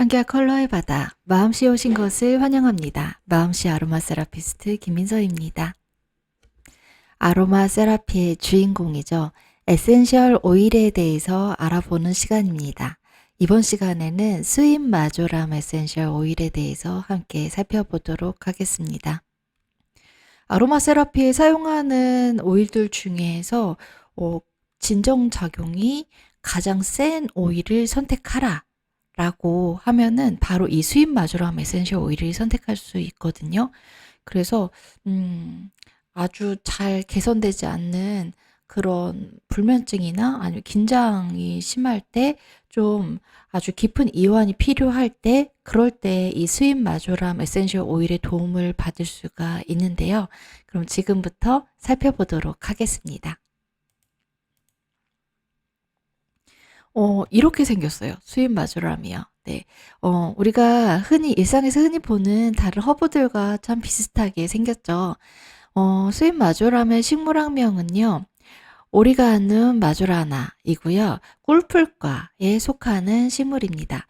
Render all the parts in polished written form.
향기와 컬러의 바다, 마음씨 오신 것을 환영합니다. 마음씨 아로마 세라피스트 김민서입니다. 아로마 세라피의 주인공이죠. 에센셜 오일에 대해서 알아보는 시간입니다. 이번 시간에는 스윗 마조람 에센셜 오일에 대해서 함께 살펴보도록 하겠습니다. 아로마 세라피에 사용하는 오일들 중에서 진정작용이 가장 센 오일을 선택하라 라고 하면은 바로 이 스윗 마조람 에센셜 오일을 선택할 수 있거든요. 그래서 아주 잘 개선되지 않는 그런 불면증이나 아니면 긴장이 심할 때 좀 아주 깊은 이완이 필요할 때 그럴 때 이 스윗 마조람 에센셜 오일의 도움을 받을 수가 있는데요. 그럼 지금부터 살펴보도록 하겠습니다. 이렇게 생겼어요. 스윗 마조람이요. 네. 우리가 일상에서 흔히 보는 다른 허브들과 참 비슷하게 생겼죠. 스윗 마조람의 식물학명은요. 오리가누 마조라나이고요. 꿀풀과에 속하는 식물입니다.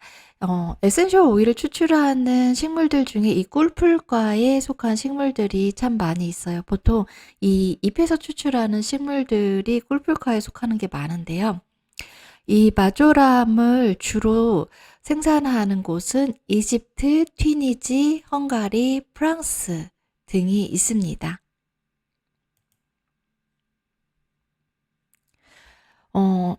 에센셜 오일을 추출하는 식물들 중에 이 꿀풀과에 속한 식물들이 참 많이 있어요. 보통 이 잎에서 추출하는 식물들이 꿀풀과에 속하는 게 많은데요. 이 마조람을 주로 생산하는 곳은 이집트, 튀니지, 헝가리, 프랑스 등이 있습니다.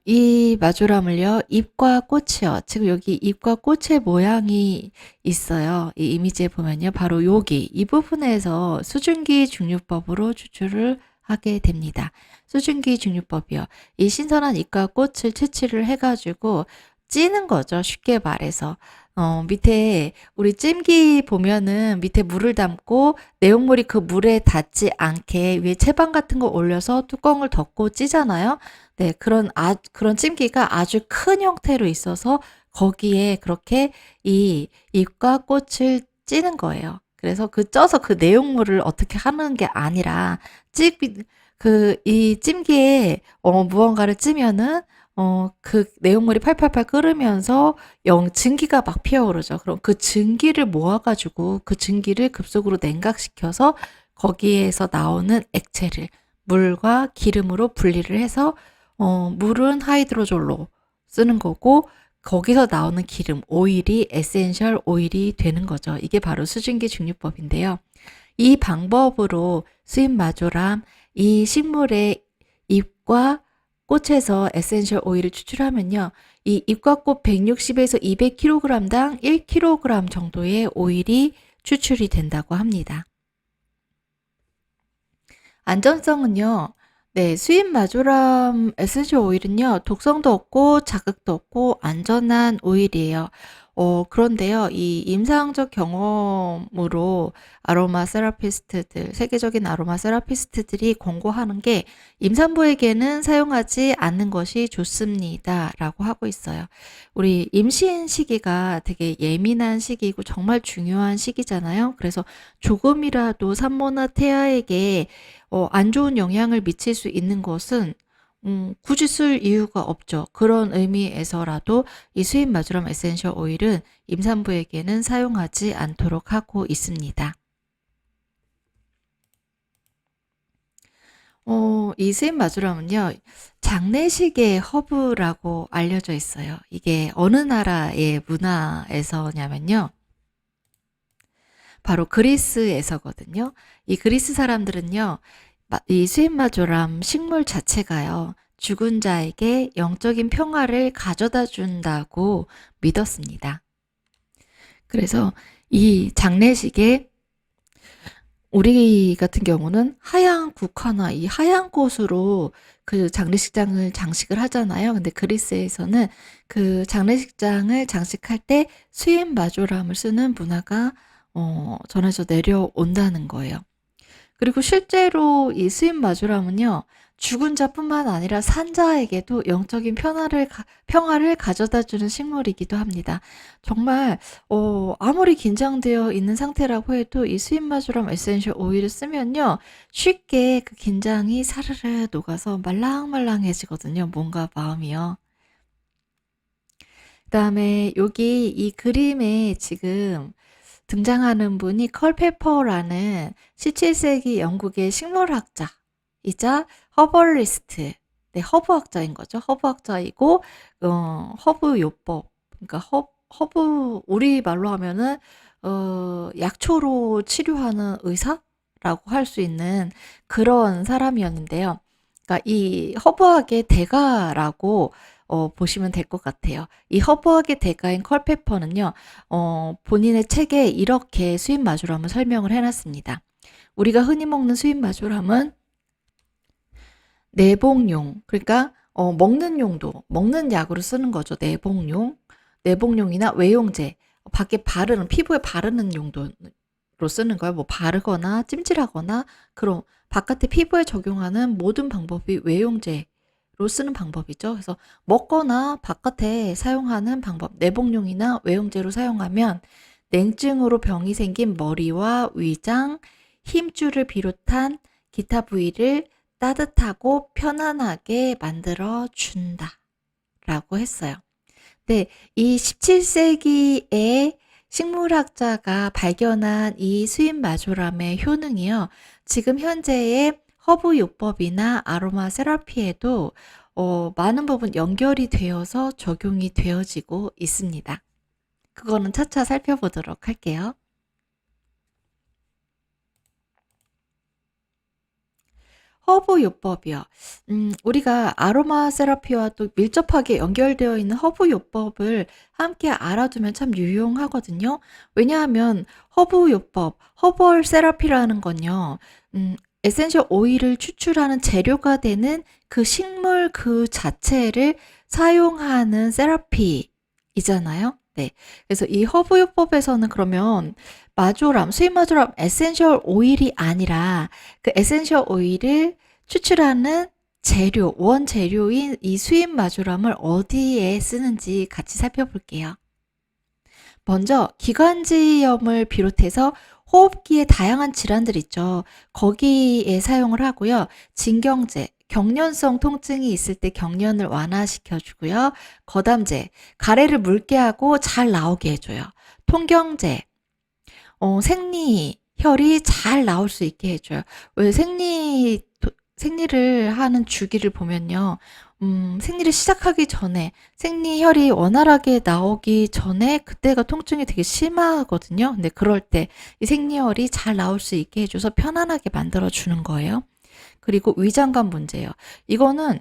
이 마조람을요, 잎과 꽃이요. 지금 여기 잎과 꽃의 모양이 있어요. 이 이미지에 보면요. 바로 여기, 이 부분에서 수증기 증류법으로 추출을 하게 됩니다. 수증기 증류법이요. 이 신선한 잎과 꽃을 채취를 해가지고 찌는 거죠. 쉽게 말해서. 밑에 우리 찜기 보면은 밑에 물을 담고 내용물이 그 물에 닿지 않게 위에 채반 같은 거 올려서 뚜껑을 덮고 찌잖아요. 네, 그런 찜기가 아주 큰 형태로 있어서 거기에 그렇게 이 잎과 꽃을 찌는 거예요. 그래서 쪄서 그 내용물을 어떻게 하는 게 아니라 이 찜기에 무언가를 찌면은 그 내용물이 팔팔팔 끓으면서 증기가 막 피어오르죠. 그럼 그 증기를 모아가지고 그 증기를 급속으로 냉각시켜서 거기에서 나오는 액체를 물과 기름으로 분리를 해서 물은 하이드로졸로 쓰는 거고 거기서 나오는 기름, 오일이 에센셜 오일이 되는 거죠. 이게 바로 수증기 증류법인데요. 이 방법으로 스윗 마조람, 이 식물의 잎과 꽃에서 에센셜 오일을 추출하면요. 이 잎과 꽃 160에서 200kg당 1kg 정도의 오일이 추출이 된다고 합니다. 안전성은요. 네, 스윗 마조람 에센셜 오일은요. 독성도 없고 자극도 없고 안전한 오일이에요. 그런데요. 이 임상적 경험으로 아로마 세라피스트들, 세계적인 아로마 세라피스트들이 권고하는 게 임산부에게는 사용하지 않는 것이 좋습니다라고 하고 있어요. 우리 임신 시기가 되게 예민한 시기이고 정말 중요한 시기잖아요. 그래서 조금이라도 산모나 태아에게 안 좋은 영향을 미칠 수 있는 것은 굳이 쓸 이유가 없죠. 그런 의미에서라도 이 스윗 마조람 에센셜 오일은 임산부에게는 사용하지 않도록 하고 있습니다. 이 스윗 마조람은요, 장례식의 허브라고 알려져 있어요. 이게 어느 나라의 문화에서냐면요, 바로 그리스에서거든요. 이 그리스 사람들은요, 이 스윗 마조람 식물 자체가요, 죽은 자에게 영적인 평화를 가져다 준다고 믿었습니다. 그래서 이 장례식에 우리 같은 경우는 하얀 국화나 이 하얀 꽃으로 그 장례식장을 장식을 하잖아요. 근데 그리스에서는 그 장례식장을 장식할 때 스윗 마조람을 쓰는 문화가 전해져 내려온다는 거예요. 그리고 실제로 이 스윗 마조람은요, 죽은 자뿐만 아니라 산 자에게도 영적인 평화를 가져다 주는 식물이기도 합니다. 정말, 아무리 긴장되어 있는 상태라고 해도 이 스윗 마조람 에센셜 오일을 쓰면요, 쉽게 그 긴장이 사르르 녹아서 말랑말랑해지거든요. 몸과 마음이요. 그다음에 여기 이 그림에 지금 등장하는 분이 컬페퍼라는 17세기 영국의 식물학자이자 허벌리스트, 네, 허브학자인 거죠. 허브학자이고, 허브요법, 그러니까 허브, 우리 말로 하면은, 약초로 치료하는 의사라고 할 수 있는 그런 사람이었는데요. 그러니까 이 허브학의 대가라고 보시면 될 것 같아요. 이 허브학의 대가인 컬페퍼는요, 본인의 책에 이렇게 수입 마조람을 설명을 해놨습니다. 우리가 흔히 먹는 수입 마조람은 내복용, 그러니까 먹는 용도, 먹는 약으로 쓰는 거죠. 내복용, 내복용이나 외용제, 밖에 바르는, 피부에 바르는 용도로 쓰는 거예요. 뭐 바르거나 찜질하거나 그런 바깥에 피부에 적용하는 모든 방법이 외용제로 쓰는 방법이죠. 그래서 먹거나 바깥에 사용하는 방법, 내복용이나 외용제로 사용하면 냉증으로 병이 생긴 머리와 위장, 힘줄을 비롯한 기타 부위를 따뜻하고 편안하게 만들어 준다. 라고 했어요. 네, 이 17세기에 식물학자가 발견한 이 수입 마조람의 효능이요. 지금 현재의 허브요법이나 아로마 세라피에도 많은 부분 연결이 되어서 적용이 되어지고 있습니다. 그거는 차차 살펴보도록 할게요. 허브요법이요. 우리가 아로마 세라피와 또 밀접하게 연결되어 있는 허브요법을 함께 알아두면 참 유용하거든요. 왜냐하면 허브요법, 허벌 세라피라는 건요, 에센셜 오일을 추출하는 재료가 되는 그 식물 그 자체를 사용하는 세라피이잖아요. 네. 그래서 이 허브요법에서는 그러면 마조람, 수입 마조람 에센셜 오일이 아니라 그 에센셜 오일을 추출하는 재료, 원재료인 이 수입 마조람을 어디에 쓰는지 같이 살펴볼게요. 먼저 기관지염을 비롯해서 호흡기의 다양한 질환들 있죠. 거기에 사용을 하고요. 진경제, 경련성 통증이 있을 때 경련을 완화시켜 주고요. 거담제, 가래를 묽게 하고 잘 나오게 해줘요. 통경제, 생리혈이 잘 나올 수 있게 해줘요. 왜 생리를 하는 주기를 보면요. 생리를 시작하기 전에 생리혈이 원활하게 나오기 전에 그때가 통증이 되게 심하거든요. 근데 그럴 때 이 생리혈이 잘 나올 수 있게 해줘서 편안하게 만들어주는 거예요. 그리고 위장관 문제예요. 이거는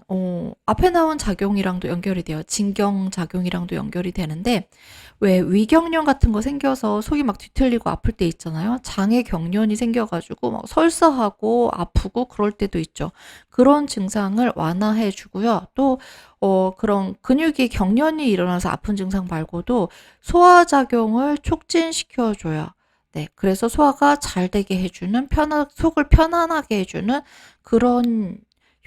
앞에 나온 작용이랑도 연결이 돼요. 진경작용이랑도 연결이 되는데 왜 위경련 같은 거 생겨서 속이 막 뒤틀리고 아플 때 있잖아요. 장에 경련이 생겨가지고 막 설사하고 아프고 그럴 때도 있죠. 그런 증상을 완화해 주고요. 또 그런 근육이 경련이 일어나서 아픈 증상 말고도 소화작용을 촉진시켜 줘요. 네, 그래서 소화가 잘 되게 해주는 속을 편안하게 해주는 그런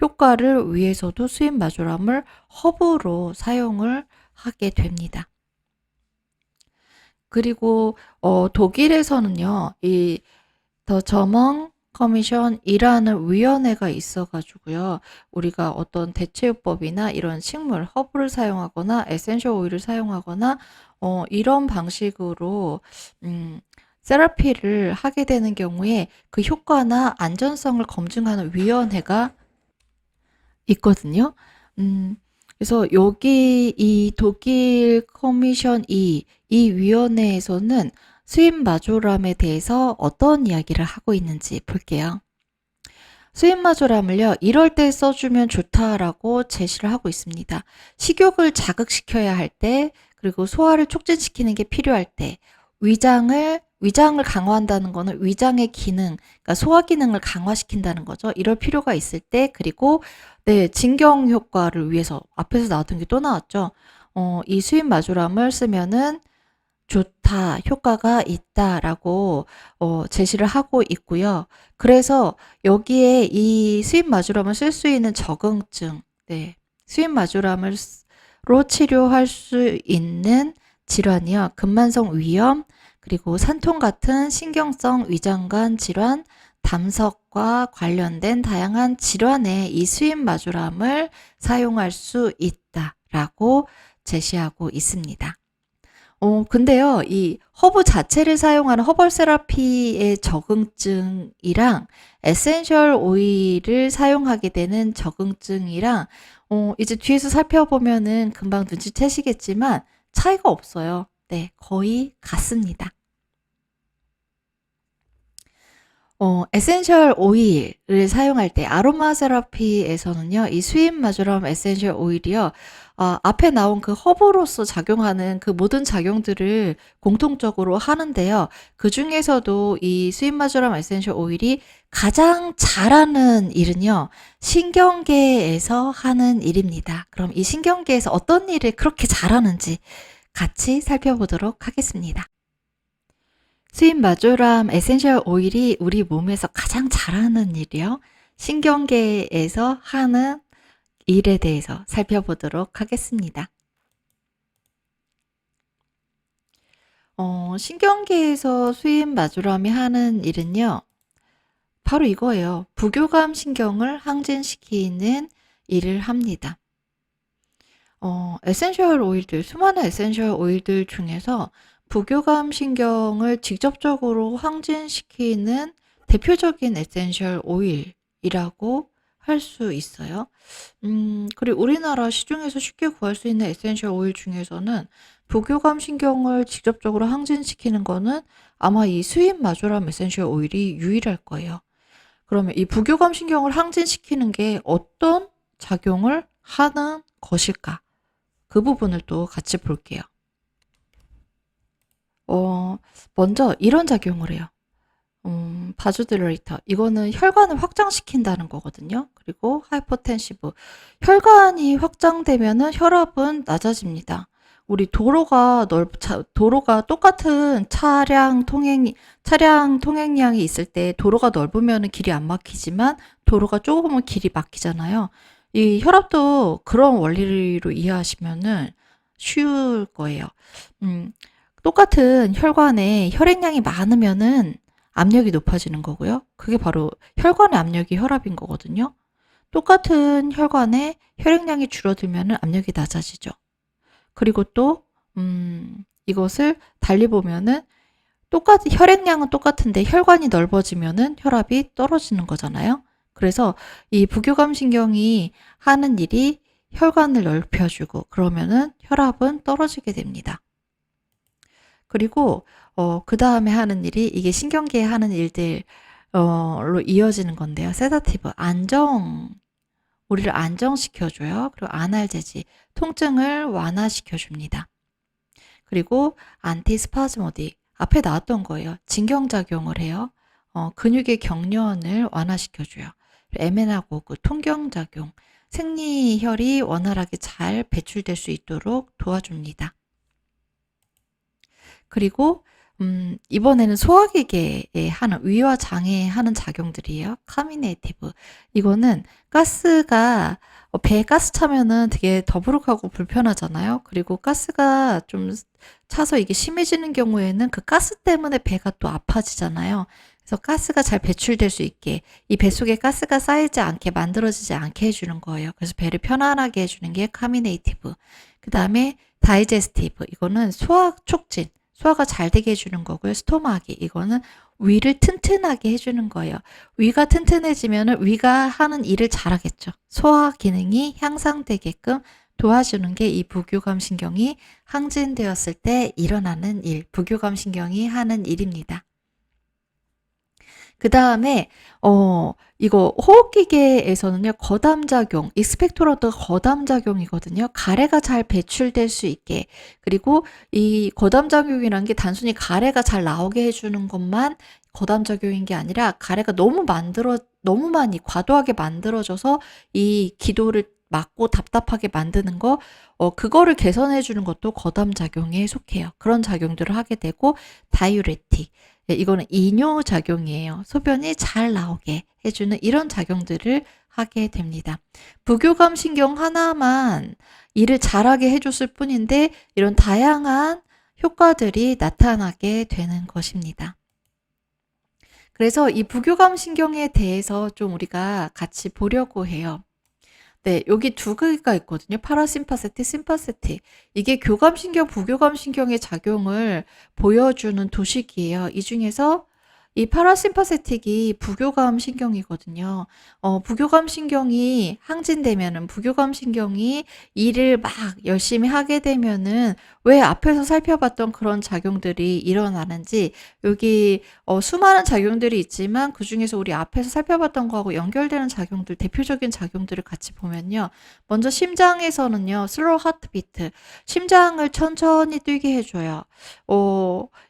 효과를 위해서도 수입 마조람을 허브로 사용을 하게 됩니다. 그리고 독일에서는요, 이 더 저멍 커미션이라는 위원회가 있어가지고요, 우리가 어떤 대체요법이나 이런 식물, 허브를 사용하거나 에센셜 오일을 사용하거나 이런 방식으로 세라피를 하게 되는 경우에 그 효과나 안전성을 검증하는 위원회가 있거든요. 그래서 여기 이 독일 커미션 이 위원회에서는 수입 마조람에 대해서 어떤 이야기를 하고 있는지 볼게요. 수입 마조람을요, 이럴 때 써주면 좋다라고 제시를 하고 있습니다. 식욕을 자극시켜야 할 때, 그리고 소화를 촉진시키는 게 필요할 때, 위장을 강화한다는 거는 위장의 기능, 그러니까 소화 기능을 강화시킨다는 거죠. 이럴 필요가 있을 때, 그리고 네, 진경 효과를 위해서 앞에서 나왔던 게 또 나왔죠. 이 수입 마조람을 쓰면은 좋다, 효과가 있다라고 제시를 하고 있고요. 그래서 여기에 이 수입 마조람을 쓸 수 있는 적응증, 네, 수입 마조람으로 치료할 수 있는 질환이요. 근만성 위염, 그리고 산통 같은 신경성 위장관 질환, 담석과 관련된 다양한 질환에 이 수입 마조람을 사용할 수 있다라고 제시하고 있습니다. 근데요, 이 허브 자체를 사용하는 허벌 세라피의 적응증이랑 에센셜 오일을 사용하게 되는 적응증이랑 이제 뒤에서 살펴보면은 금방 눈치채시겠지만 차이가 없어요. 네, 거의 같습니다. 에센셜 오일을 사용할 때 아로마 세라피에서는요, 이 스윗 마조람 에센셜 오일이요, 앞에 나온 그 허브로서 작용하는 그 모든 작용들을 공통적으로 하는데요. 그 중에서도 이 스윗 마조람 에센셜 오일이 가장 잘하는 일은요, 신경계에서 하는 일입니다. 그럼 이 신경계에서 어떤 일을 그렇게 잘하는지 같이 살펴보도록 하겠습니다. 스윗 마조람 에센셜 오일이 우리 몸에서 가장 잘하는 일이요. 신경계에서 하는 일에 대해서 살펴보도록 하겠습니다. 신경계에서 스윗 마조람이 하는 일은요. 바로 이거예요. 부교감 신경을 항진시키는 일을 합니다. 에센셜 오일들, 수많은 에센셜 오일들 중에서 부교감 신경을 직접적으로 항진시키는 대표적인 에센셜 오일이라고 할 수 있어요. 그리고 우리나라 시중에서 쉽게 구할 수 있는 에센셜 오일 중에서는 부교감 신경을 직접적으로 항진시키는 거는 아마 이 스윗 마조람 에센셜 오일이 유일할 거예요. 그러면 이 부교감 신경을 항진시키는 게 어떤 작용을 하는 것일까? 그 부분을 또 같이 볼게요. 먼저 이런 작용을 해요. 바주딜레이터. 이거는 혈관을 확장시킨다는 거거든요. 그리고 하이퍼텐시브. 혈관이 확장되면은 혈압은 낮아집니다. 우리 도로가 도로가 똑같은 차량 통행량이 있을 때 도로가 넓으면은 길이 안 막히지만 도로가 좁으면 길이 막히잖아요. 이 혈압도 그런 원리로 이해하시면은 쉬울 거예요. 똑같은 혈관에 혈액량이 많으면은 압력이 높아지는 거고요. 그게 바로 혈관의 압력이 혈압인 거거든요. 똑같은 혈관에 혈액량이 줄어들면은 압력이 낮아지죠. 그리고 또 이것을 달리 보면은 혈액량은 똑같은데 혈관이 넓어지면은 혈압이 떨어지는 거잖아요. 그래서 이 부교감 신경이 하는 일이 혈관을 넓혀주고 그러면은 혈압은 떨어지게 됩니다. 그리고 그 다음에 하는 일이 이게 신경계에 하는 일들로 이어지는 건데요. 세다티브, 우리를 안정시켜줘요. 그리고 아날제지, 통증을 완화시켜줍니다. 그리고 안티스파즈모디, 앞에 나왔던 거예요. 진경작용을 해요. 근육의 경련을 완화시켜줘요. 에메나고그, 통경작용, 생리혈이 원활하게 잘 배출될 수 있도록 도와줍니다. 그리고 이번에는 소화기계에 하는 위와 장애에 하는 작용들이에요. 카미네이티브. 이거는 가스가 배에 가스 차면은 되게 더부룩하고 불편하잖아요. 그리고 가스가 좀 차서 이게 심해지는 경우에는 그 가스 때문에 배가 또 아파지잖아요. 그래서 가스가 잘 배출될 수 있게 이 배 속에 가스가 쌓이지 않게 만들어지지 않게 해주는 거예요. 그래서 배를 편안하게 해주는 게 카미네이티브. 그 다음에 다이제스티브. 이거는 소화 촉진. 소화가 잘 되게 해주는 거고요. 스토마기. 이거는 위를 튼튼하게 해주는 거예요. 위가 튼튼해지면 위가 하는 일을 잘하겠죠. 소화 기능이 향상되게끔 도와주는 게 이 부교감 신경이 항진되었을 때 일어나는 일, 부교감 신경이 하는 일입니다. 그 다음에 이거 호흡기계에서는요, 거담작용, 익스펙토런트가 거담작용이거든요. 가래가 잘 배출될 수 있게. 그리고 이 거담작용이라는 게 단순히 가래가 잘 나오게 해주는 것만 거담작용인 게 아니라 가래가 너무 많이 과도하게 만들어져서 이 기도를 막고 답답하게 만드는 거, 그거를 개선해 주는 것도 거담작용에 속해요. 그런 작용들을 하게 되고, 다이유레틱. 네, 이거는 이뇨작용이에요. 소변이 잘 나오게 해주는 이런 작용들을 하게 됩니다. 부교감 신경 하나만 일을 잘하게 해줬을 뿐인데 이런 다양한 효과들이 나타나게 되는 것입니다. 그래서 이 부교감 신경에 대해서 좀 우리가 같이 보려고 해요. 네, 여기 두 개가 있거든요. 파라심파세틱, 심파세틱. 이게 교감신경, 부교감신경의 작용을 보여주는 도식이에요. 이 중에서 이 파라심파세틱이 부교감신경이거든요. 부교감신경이 항진되면은, 부교감신경이 일을 막 열심히 하게 되면은 왜 앞에서 살펴봤던 그런 작용들이 일어나는지, 여기 수많은 작용들이 있지만 그중에서 우리 앞에서 살펴봤던 거하고 연결되는 작용들, 대표적인 작용들을 같이 보면요. 먼저 심장에서는요, 슬로우 하트비트, 심장을 천천히 뛰게 해줘요.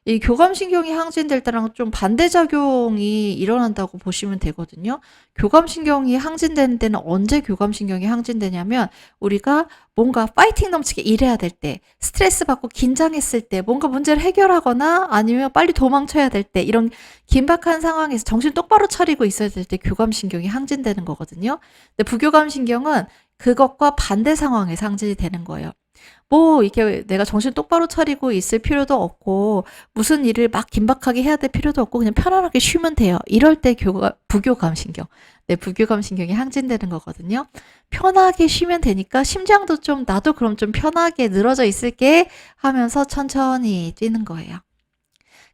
이 교감신경이 항진될 때랑 좀 반대작용이 일어난다고 보시면 되거든요. 교감신경이 항진되는 때는 언제 교감신경이 항진되냐면, 우리가 뭔가 파이팅 넘치게 일해야 될 때, 스트레스 받고 긴장했을 때, 뭔가 문제를 해결하거나 아니면 빨리 도망쳐야 될 때, 이런 긴박한 상황에서 정신 똑바로 차리고 있어야 될 때 교감신경이 항진되는 거거든요. 근데 부교감신경은 그것과 반대 상황에서 항진이 되는 거예요. 뭐 이렇게 내가 정신 똑바로 차리고 있을 필요도 없고 무슨 일을 막 긴박하게 해야 될 필요도 없고 그냥 편안하게 쉬면 돼요. 이럴 때 부교감신경, 네, 부교감신경이 항진되는 거거든요. 편하게 쉬면 되니까 심장도 좀 나도 그럼 좀 편하게 늘어져 있을게 하면서 천천히 뛰는 거예요.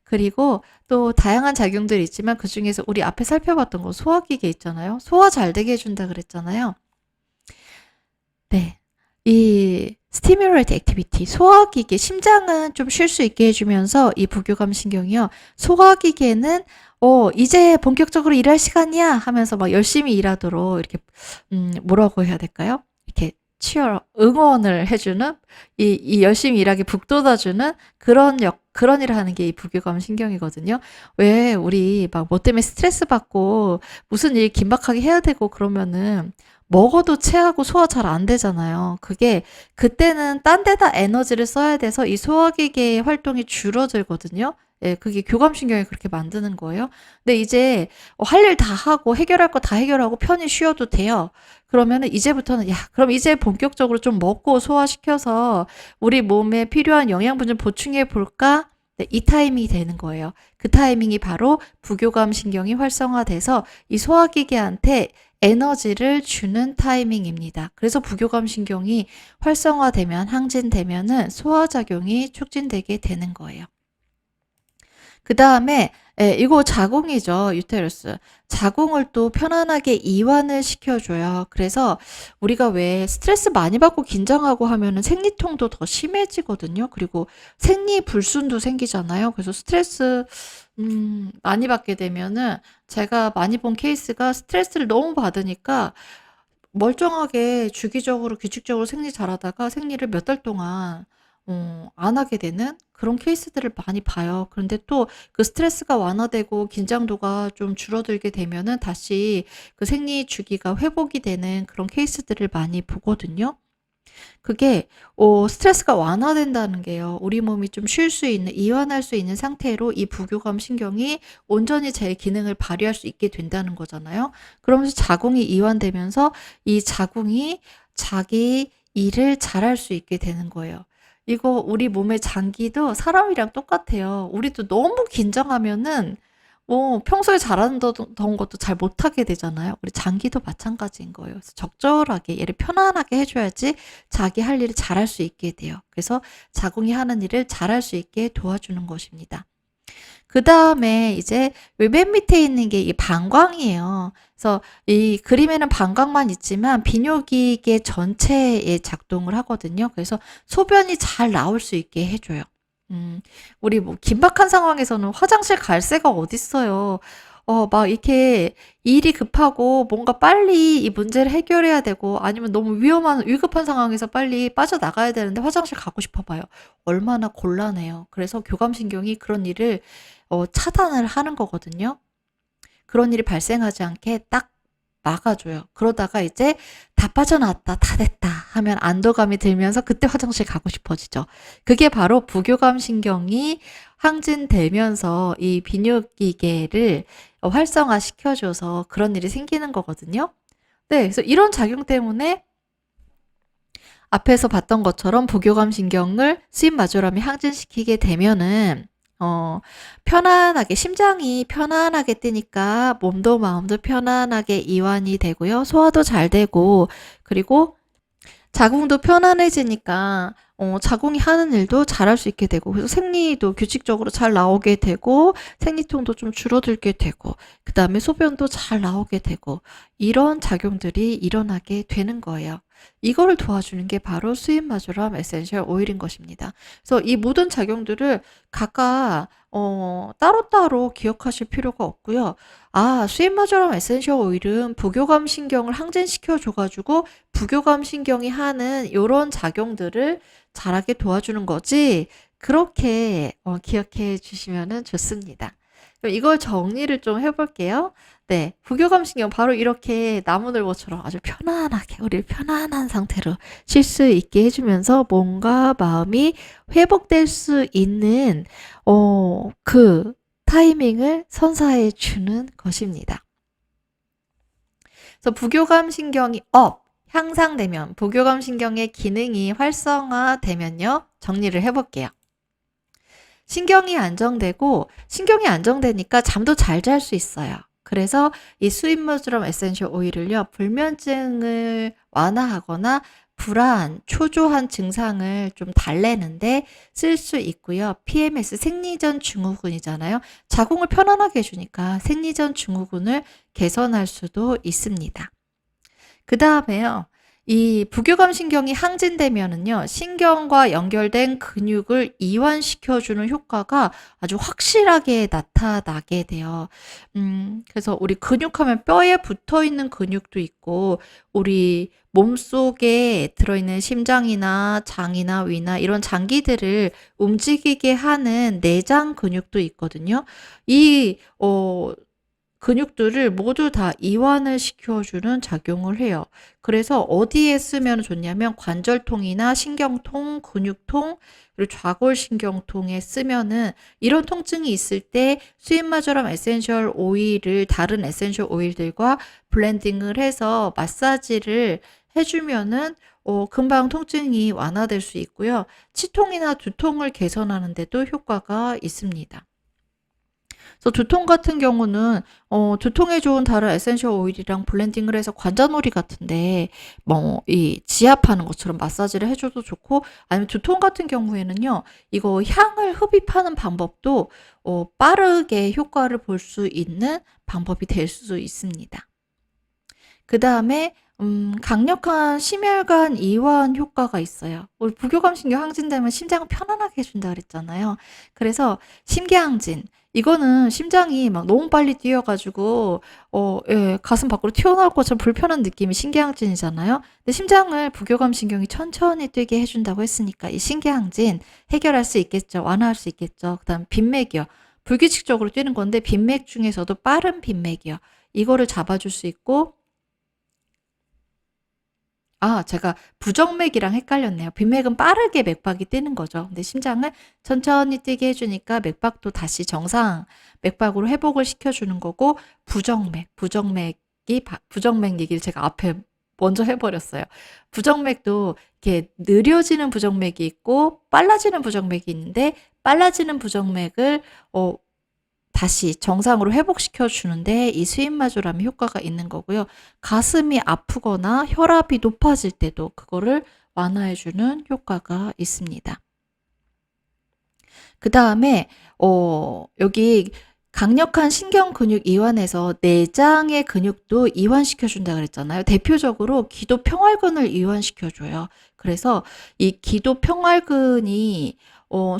그리고 또 다양한 작용들이 있지만 그중에서 우리 앞에 살펴봤던 거 소화기계 있잖아요. 소화 잘 되게 해준다 그랬잖아요. 네. 이 스티뮬레이트 액티비티, 소화기계, 심장은 좀 쉴 수 있게 해주면서 이 부교감 신경이요. 소화기계는 이제 본격적으로 일할 시간이야 하면서 막 열심히 일하도록 이렇게 뭐라고 해야 될까요? 이렇게 응원을 해주는 이 열심히 일하게 북돋아주는 그런 일을 하는 게 이 부교감 신경이거든요. 왜 우리 막 뭐 때문에 스트레스 받고 무슨 일 긴박하게 해야 되고 그러면은 먹어도 체하고 소화 잘 안 되잖아요. 그게 그때는 딴 데다 에너지를 써야 돼서 이 소화기계의 활동이 줄어들거든요. 예, 그게 교감신경이 그렇게 만드는 거예요. 근데 이제 할 일 다 하고 해결할 거 다 해결하고 편히 쉬어도 돼요. 그러면은 이제부터는 그럼 이제 본격적으로 좀 먹고 소화시켜서 우리 몸에 필요한 영양분 좀 보충해 볼까? 네, 이 타이밍이 되는 거예요. 그 타이밍이 바로 부교감 신경이 활성화돼서 이 소화기계한테 에너지를 주는 타이밍입니다. 그래서 부교감 신경이 활성화되면, 항진되면은 소화작용이 촉진되게 되는 거예요. 그 다음에 이거 자궁이죠. 유테러스. 자궁을 또 편안하게 이완을 시켜줘요. 그래서 우리가 왜 스트레스 많이 받고 긴장하고 하면은 생리통도 더 심해지거든요. 그리고 생리불순도 생기잖아요. 그래서 스트레스 많이 받게 되면은 제가 많이 본 케이스가 스트레스를 너무 받으니까 멀쩡하게 주기적으로 규칙적으로 생리 잘하다가 생리를 몇 달 동안 안 하게 되는 그런 케이스들을 많이 봐요. 그런데 또 그 스트레스가 완화되고 긴장도가 좀 줄어들게 되면은 다시 그 생리 주기가 회복이 되는 그런 케이스들을 많이 보거든요. 그게 스트레스가 완화된다는 게요. 우리 몸이 좀 쉴 수 있는, 이완할 수 있는 상태로 이 부교감 신경이 온전히 제 기능을 발휘할 수 있게 된다는 거잖아요. 그러면서 자궁이 이완되면서 이 자궁이 자기 일을 잘할 수 있게 되는 거예요. 이거 우리 몸의 장기도 사람이랑 똑같아요. 우리도 너무 긴장하면은 평소에 잘하던 것도 잘 못하게 되잖아요. 우리 장기도 마찬가지인 거예요. 그래서 적절하게 얘를 편안하게 해줘야지 자기 할 일을 잘할 수 있게 돼요. 그래서 자궁이 하는 일을 잘할 수 있게 도와주는 것입니다. 그 다음에 이제 맨 밑에 있는 게 이 방광이에요. 그래서 이 그림에는 방광만 있지만 비뇨기계 전체에 작동을 하거든요. 그래서 소변이 잘 나올 수 있게 해줘요. 우리 뭐 긴박한 상황에서는 화장실 갈 새가 어딨어요. 막 이렇게 일이 급하고 뭔가 빨리 이 문제를 해결해야 되고 아니면 너무 위급한 상황에서 빨리 빠져나가야 되는데 화장실 가고 싶어 봐요. 얼마나 곤란해요. 그래서 교감신경이 그런 일을 차단을 하는 거거든요. 그런 일이 발생하지 않게 딱 막아줘요. 그러다가 이제 다 빠져나왔다, 다 됐다 하면 안도감이 들면서 그때 화장실 가고 싶어지죠. 그게 바로 부교감 신경이 항진되면서 이 비뇨기계를 활성화시켜줘서 그런 일이 생기는 거거든요. 네, 그래서 이런 작용 때문에 앞에서 봤던 것처럼 부교감 신경을 스윗 마조람이 항진시키게 되면은 편안하게 심장이 편안하게 뛰니까 몸도 마음도 편안하게 이완이 되고요. 소화도 잘 되고 그리고 자궁도 편안해지니까 자궁이 하는 일도 잘할 수 있게 되고 그래서 생리도 규칙적으로 잘 나오게 되고 생리통도 좀 줄어들게 되고 그다음에 소변도 잘 나오게 되고 이런 작용들이 일어나게 되는 거예요. 이거를 도와주는 게 바로 스윗 마조람 에센셜 오일인 것입니다. 그래서 이 모든 작용들을 각각 따로따로 기억하실 필요가 없고요. 아, 스윗 마조람 에센셜 오일은 부교감 신경을 항진시켜 줘가지고 부교감 신경이 하는 요런 작용들을 잘하게 도와주는 거지. 그렇게 기억해 주시면 좋습니다. 그럼 이걸 정리를 좀 해볼게요. 네, 부교감 신경 바로 이렇게 나무늘보처럼 아주 편안하게 우리를 편안한 상태로 쉴 수 있게 해주면서 몸과 마음이 회복될 수 있는 그 타이밍을 선사해 주는 것입니다. 그래서 부교감 신경이 향상되면 부교감 신경의 기능이 활성화되면요. 정리를 해볼게요. 신경이 안정되니까 잠도 잘 잘 수 있어요. 그래서 이 스윗 마조람 에센셜 오일을요. 불면증을 완화하거나 불안, 초조한 증상을 좀 달래는데 쓸 수 있고요. PMS 생리전 증후군이잖아요. 자궁을 편안하게 해주니까 생리전 증후군을 개선할 수도 있습니다. 그 다음에요. 이 부교감 신경이 항진되면은요, 신경과 연결된 근육을 이완시켜주는 효과가 아주 확실하게 나타나게 돼요. 그래서 우리 근육하면 뼈에 붙어 있는 근육도 있고, 우리 몸속에 들어있는 심장이나 장이나 위나 이런 장기들을 움직이게 하는 내장 근육도 있거든요. 근육들을 모두 다 이완을 시켜주는 작용을 해요. 그래서 어디에 쓰면 좋냐면 관절통이나 신경통, 근육통, 그리고 좌골신경통에 쓰면은 이런 통증이 있을 때 스윗 마조람 에센셜 오일을 다른 에센셜 오일들과 블렌딩을 해서 마사지를 해주면은 금방 통증이 완화될 수 있고요. 치통이나 두통을 개선하는 데도 효과가 있습니다. 그래서 두통 같은 경우는 두통에 좋은 다른 에센셜 오일이랑 블렌딩을 해서 관자놀이 같은데 이 지압하는 것처럼 마사지를 해줘도 좋고 아니면 두통 같은 경우에는요 이거 향을 흡입하는 방법도 빠르게 효과를 볼 수 있는 방법이 될 수 있습니다. 그 다음에 강력한 심혈관 이완 효과가 있어요. 우리 부교감 신경 항진되면 심장을 편안하게 해준다 그랬잖아요. 그래서 심계항진 이거는 심장이 막 너무 빨리 뛰어가지고 가슴 밖으로 튀어나올 것처럼 불편한 느낌이 심계항진이잖아요. 근데 심장을 부교감 신경이 천천히 뛰게 해준다고 했으니까 이 심계항진 해결할 수 있겠죠. 완화할 수 있겠죠. 그다음 빈맥이요. 불규칙적으로 뛰는 건데 빈맥 중에서도 빠른 빈맥이요. 이거를 잡아줄 수 있고 제가 부정맥이랑 헷갈렸네요. 빈맥은 빠르게 맥박이 뛰는 거죠. 근데 심장을 천천히 뛰게 해주니까 맥박도 다시 정상 맥박으로 회복을 시켜주는 거고, 부정맥 얘기를 제가 앞에 먼저 해버렸어요. 부정맥도 이렇게 느려지는 부정맥이 있고, 빨라지는 부정맥이 있는데, 빨라지는 부정맥을, 다시 정상으로 회복시켜 주는데 이 스윗 마조람이 효과가 있는 거고요. 가슴이 아프거나 혈압이 높아질 때도 그거를 완화해 주는 효과가 있습니다. 그 다음에 여기 강력한 신경 근육 이완에서 내장의 근육도 이완시켜 준다 그랬잖아요. 대표적으로 기도 평활근을 이완시켜 줘요. 그래서 이 기도 평활근이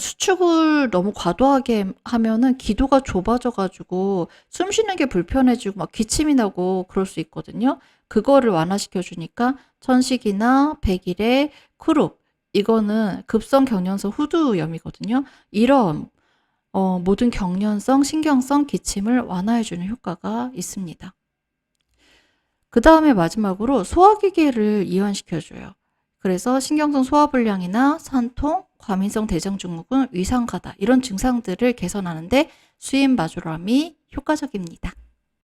수축을 너무 과도하게 하면은 기도가 좁아져 가지고 숨 쉬는 게 불편해지고 막 기침이 나고 그럴 수 있거든요. 그거를 완화시켜 주니까 천식이나 백일의 크룹 이거는 급성 경련성 후두염이거든요. 이런 모든 경련성, 신경성 기침을 완화해 주는 효과가 있습니다. 그 다음에 마지막으로 소화기계를 이완시켜 줘요. 그래서 신경성 소화불량이나 산통, 과민성 대장증후군, 위상가다 이런 증상들을 개선하는데 스윗 마조람이 효과적입니다.